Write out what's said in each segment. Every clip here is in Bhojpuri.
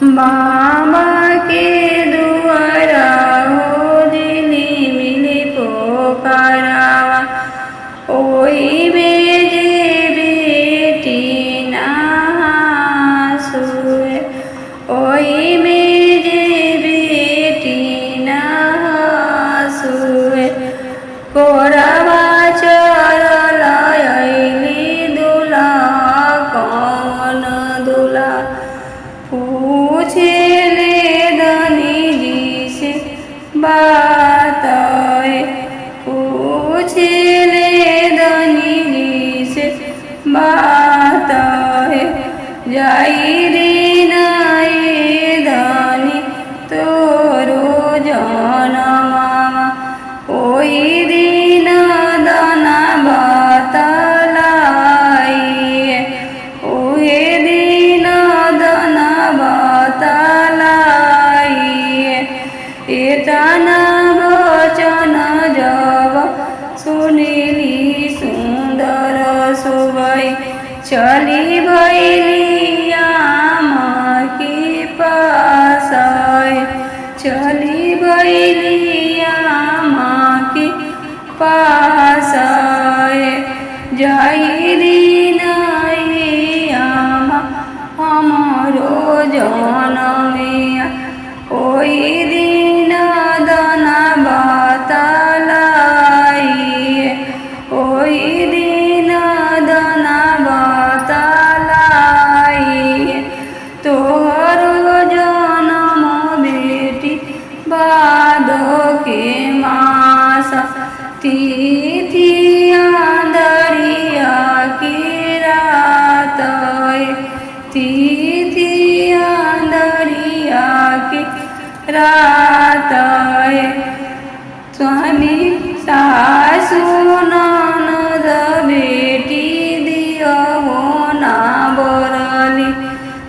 बाबा के दुआरा हो दिली मिली पोकारावा ओई बेजे बेटी ना सुए ओई बेजे बेटी ना सुए कोरावा चरल अइली दूल्हा कौन दूल्हा पूछे ले धनी जी से बात पूछे ले धनी जी से बात जाई दिन धनी तोरो जनमामा ओई दिन दाना बतलाई ओहे दिन दाना बतलाई एतना वचन जब सुनिली सुंदर सुबई चली भैली आमा के पास चली भैली आमा के पास जाई दिन आमा हमारो जनमिया ओई दिन दाना बतलाई ओई दिन दाना बतलाई तोहरो जनम बेटी भादो के मास तिथिया दरिया की रात तिथिया दरिया की रात स्वामी सासु ननद बेटी दियो ना बरली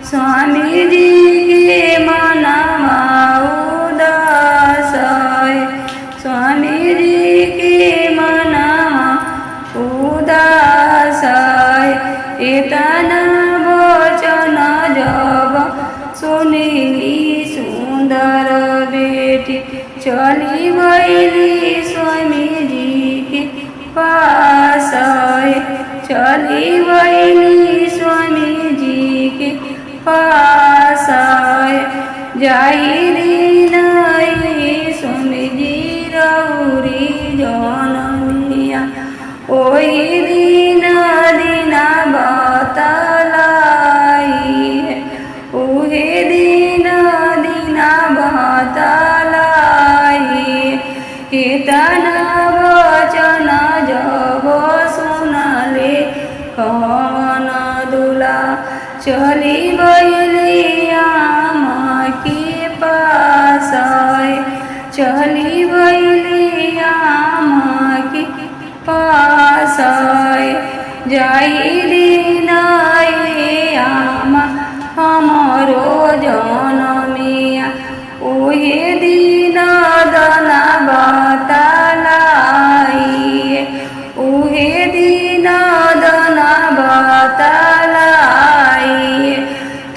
स्वामी जी के मनमा उदास स्वामी जी के मनमा उदास एतना वचन जब सुनिली सुंदर बेटी चली भैली स्वामी जी के पास चली भैली स्वामी जी के पास जाई दिन स्वामी जी रौरी जनमिया ओई दिन दिना बतलाई ओहे दिन दिना बतलाई एतना वचन जब सुनले कौन दूल्हा चली भैली आमा के पास चली भैली आमा के पास जाई दिन आमा हमारो जनमिया ओहे दिन दाना बतलाई ओहे दिन दाना बतलाई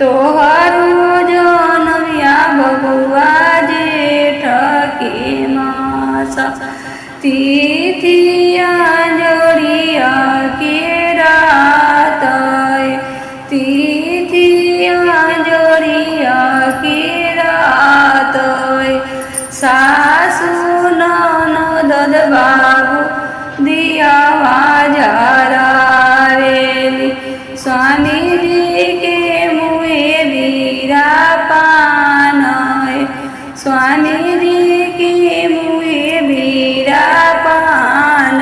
तोहरो जनमिया बबुआ जेठ के मास तिथिया जोड़िया के रात तिथिया जोड़िया के रात सासु ननद बाबू दिया जरावेली स्वामी जी के मुहे बीरा पान स्वामी जी के मुहे बीरा पान